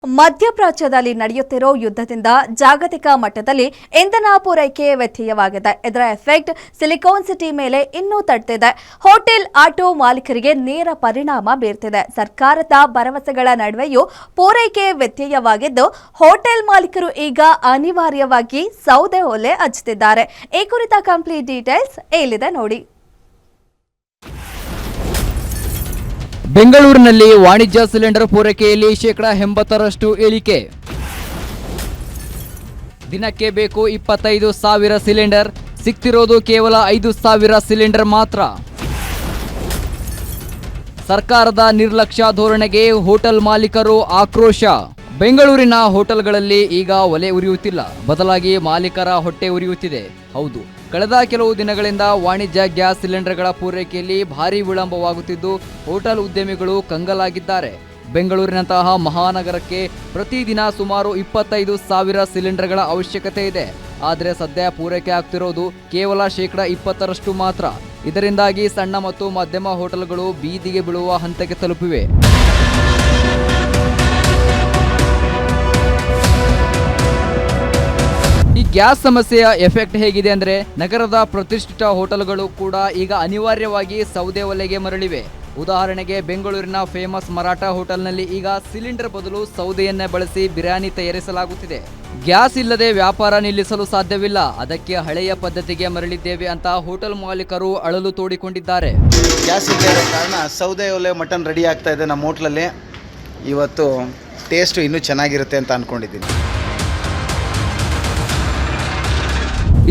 ಮಧ್ಯಪ್ರಾಚ್ಯದಲ್ಲಿ ನಡೆಯುತ್ತಿರೋ ಯುದ್ಧದಿಂದ ಜಾಗತಿಕ ಮಟ್ಟದಲ್ಲಿ ಇಂಧನ ಪೂರೈಕೆ ವ್ಯತ್ಯಯವಾಗಿದೆ. ಇದರ ಎಫೆಕ್ಟ್ ಸಿಲಿಕಾನ್ ಸಿಟಿ ಮೇಲೆ ಇನ್ನೂ ತಟ್ಟಿದೆ. ಹೋಟೆಲ್, ಆಟೋ ಮಾಲೀಕರಿಗೆ ನೇರ ಪರಿಣಾಮ ಬೀರ್ತಿದೆ. ಸರ್ಕಾರದ ಭರವಸೆಗಳ ನಡುವೆಯೂ ಪೂರೈಕೆ ವ್ಯತ್ಯಯವಾಗಿದ್ದು, ಹೋಟೆಲ್ ಮಾಲೀಕರು ಈಗ ಅನಿವಾರ್ಯವಾಗಿ ಸೌದೆ ಒಲೆ ಹಚ್ಚುತ್ತಿದ್ದಾರೆ. ಈ ಕುರಿತ ಕಂಪ್ಲೀಟ್ ಡೀಟೇಲ್ಸ್ ಇಲ್ಲಿದೆ ನೋಡಿ. ಬೆಂಗಳೂರಿನಲ್ಲಿ ವಾಣಿಜ್ಯ ಸಿಲಿಂಡರ್ ಪೂರೈಕೆಯಲ್ಲಿ 80% ಇಳಿಕೆ. ದಿನಕ್ಕೆ ಬೇಕು 25,000 ಸಿಲಿಂಡರ್, ಸಿಗ್ತಿರೋದು ಕೇವಲ 5,000 ಸಿಲಿಂಡರ್ ಮಾತ್ರ. ಸರ್ಕಾರದ ನಿರ್ಲಕ್ಷ್ಯ ಧೋರಣೆಗೆ ಹೋಟೆಲ್ ಮಾಲೀಕರು ಆಕ್ರೋಶ. ಬೆಂಗಳೂರಿನ ಹೋಟೆಲ್ಗಳಲ್ಲಿ ಈಗ ಒಲೆ ಉರಿಯುತ್ತಿಲ್ಲ, ಬದಲಾಗಿ ಮಾಲೀಕರ ಹೊಟ್ಟೆ ಉರಿಯುತ್ತಿದೆ. ಹೌದು, ಕಳೆದ ಕೆಲವು ದಿನಗಳಿಂದ ವಾಣಿಜ್ಯ ಗ್ಯಾಸ್ ಸಿಲಿಂಡರ್ಗಳ ಪೂರೈಕೆಯಲ್ಲಿ ಭಾರೀ ವಿಳಂಬವಾಗುತ್ತಿದ್ದು ಹೋಟೆಲ್ ಉದ್ಯಮಿಗಳು ಕಂಗಾಲಾಗಿದ್ದಾರೆ. ಬೆಂಗಳೂರಿನಂತಹ ಮಹಾನಗರಕ್ಕೆ ಪ್ರತಿದಿನ ಸುಮಾರು 25,000 ಸಿಲಿಂಡರ್ಗಳ ಅವಶ್ಯಕತೆ ಇದೆ. ಆದರೆ ಸದ್ಯ ಪೂರೈಕೆ ಆಗ್ತಿರೋದು ಕೇವಲ 20% ಮಾತ್ರ. ಇದರಿಂದಾಗಿ ಸಣ್ಣ ಮತ್ತು ಮಧ್ಯಮ ಹೋಟೆಲ್ಗಳು ಬೀದಿಗೆ ಬೀಳುವ ಹಂತಕ್ಕೆ ತಲುಪಿವೆ. ಈ ಗ್ಯಾಸ್ ಸಮಸ್ಯೆಯ ಎಫೆಕ್ಟ್ ಹೇಗಿದೆ ಅಂದ್ರೆ, ನಗರದ ಪ್ರತಿಷ್ಠಿತ ಹೋಟೆಲ್ಗಳು ಕೂಡ ಈಗ ಅನಿವಾರ್ಯವಾಗಿ ಸೌದೆ ಒಲೆಗೆ ಮರಳಿವೆ. ಉದಾಹರಣೆಗೆ ಬೆಂಗಳೂರಿನ ಫೇಮಸ್ ಮರಾಠ ಹೋಟೆಲ್ನಲ್ಲಿ ಈಗ ಸಿಲಿಂಡರ್ ಬದಲು ಸೌದೆಯನ್ನೇ ಬಳಸಿ ಬಿರಿಯಾನಿ ತಯಾರಿಸಲಾಗುತ್ತಿದೆ. ಗ್ಯಾಸ್ ಇಲ್ಲದೆ ವ್ಯಾಪಾರ ನಿಲ್ಲಿಸಲು ಸಾಧ್ಯವಿಲ್ಲ, ಅದಕ್ಕೆ ಹಳೆಯ ಪದ್ಧತಿಗೆ ಮರಳಿದ್ದೇವೆ ಅಂತ ಹೋಟೆಲ್ ಮಾಲೀಕರು ಅಳಲು ತೋಡಿಕೊಂಡಿದ್ದಾರೆ. ಗ್ಯಾಸ್ ಇಲ್ಲದೆ ಇರೋ ಕಾರಣ ಸೌದೆ ಒಲೆ ಮಟನ್ ರೆಡಿ ಆಗ್ತಾ ಇದೆ ನಮ್ಮ ಹೋಟ್ಲಲ್ಲಿ. ಇವತ್ತು ಟೇಸ್ಟು ಇನ್ನೂ ಚೆನ್ನಾಗಿರುತ್ತೆ ಅಂತ ಅಂದ್ಕೊಂಡಿದ್ದೀನಿ.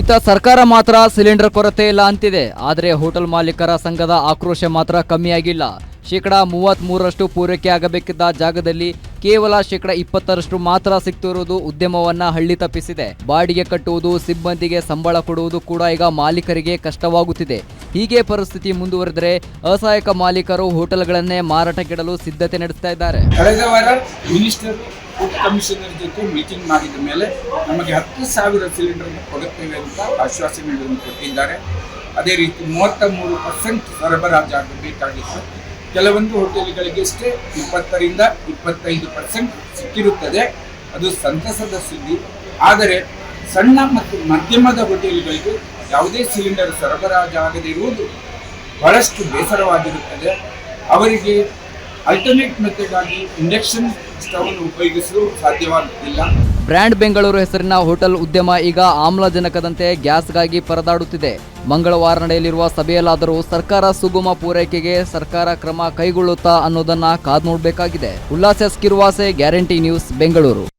ಇತ್ತ ಸರ್ಕಾರ ಮಾತ್ರ ಸಿಲಿಂಡರ್ ಕೊರತೆ ಇಲ್ಲ ಅಂತಿದೆ. ಆದರೆ ಹೋಟೆಲ್ ಮಾಲೀಕರ ಸಂಘದ ಆಕ್ರೋಶ ಮಾತ್ರ ಕಮ್ಮಿಯಾಗಿಲ್ಲ. 33% ಪೂರೈಕೆ ಆಗಬೇಕಿದ್ದ ಜಾಗದಲ್ಲಿ ಕೇವಲ 20% ಮಾತ್ರ ಸಿಗ್ತಿರುವುದು ಉದ್ಯಮವನ್ನ ಹಳ್ಳಿ ತಪ್ಪಿಸಿದೆ. ಬಾಡಿಗೆ ಕಟ್ಟುವುದು, ಸಿಬ್ಬಂದಿಗೆ ಸಂಬಳ ಕೊಡುವುದು ಕೂಡ ಈಗ ಮಾಲೀಕರಿಗೆ ಕಷ್ಟವಾಗುತ್ತಿದೆ. ಹೀಗೆ ಪರಿಸ್ಥಿತಿ ಮುಂದುವರೆದರೆ ಅಸಹಾಯಕ ಮಾಲೀಕರು ಹೋಟೆಲ್ಗಳನ್ನೇ ಮಾರಾಟಕ್ಕಿಡಲು ಸಿದ್ಧತೆ ನಡೆಸ್ತಾ ಇದ್ದಾರೆ. ಕಳೆದ ವಾರ ಮಿನಿಸ್ಟರ್ ಫುಡ್ ಕಮಿಷನರ್ ಜೊತೆ ಮೀಟಿಂಗ್ ಮಾಡಿದ ಮೇಲೆ ನಮಗೆ 10,000 ಸಿಲಿಂಡರ್ ಕೊಡುತ್ತೇವೆ ಅಂತ ಆಶ್ವಾಸನೆಗಳನ್ನು ಕೊಟ್ಟಿದ್ದಾರೆ. ಅದೇ ರೀತಿ 33% ಸರಬರಾಜು ಆಗಬೇಕಾಗಿತ್ತು. ಕೆಲವೊಂದು ಹೋಟೆಲ್ಗಳಿಗಷ್ಟೇ 20ರಿಂದ 25% ಸಿಕ್ಕಿರುತ್ತದೆ. ಅದು ಸಂತಸದ ಸುದ್ದಿ. ಆದರೆ ಸಣ್ಣ ಮತ್ತು ಮಧ್ಯಮದ ಹೋಟೆಲ್ಗಳಿಗೆ ಯಾವುದೇ ಸಿಲಿಂಡರ್ ಸರಬರಾಜು ಆಗದಿರುವುದು ಬಹಳಷ್ಟು ಬೇಸರವಾಗಿರುತ್ತದೆ. ಅವರಿಗೆ ಅಲ್ಟರ್ನೇಟ್ ಮೆಥಡ್ ಆಗಿ ಇಂಡಕ್ಷನ್ ಸ್ಟವ್ ಉಪಯೋಗಿಸಲು ಸಾಧ್ಯವಾಗುತ್ತಿಲ್ಲ. ಬ್ರ್ಯಾಂಡ್ ಬೆಂಗಳೂರು ಹೆಸರಿನ ಹೋಟೆಲ್ ಉದ್ಯಮ ಈಗ ಆಮ್ಲಜನಕದಂತೆ ಗ್ಯಾಸ್ಗಾಗಿ ಪರದಾಡುತ್ತಿದೆ. ಮಂಗಳವಾರ ನಡೆಯಲಿರುವ ಸಭೆಯಲ್ಲಾದರೂ ಸರ್ಕಾರ ಸುಗಮ ಪೂರೈಕೆಗೆ ಸರ್ಕಾರ ಕ್ರಮ ಕೈಗೊಳ್ಳುತ್ತಾ ಅನ್ನೋದನ್ನ ಕಾದು ನೋಡಬೇಕಾಗಿದೆ. Ullas Kiruvase, guarantee news, Bengaluru.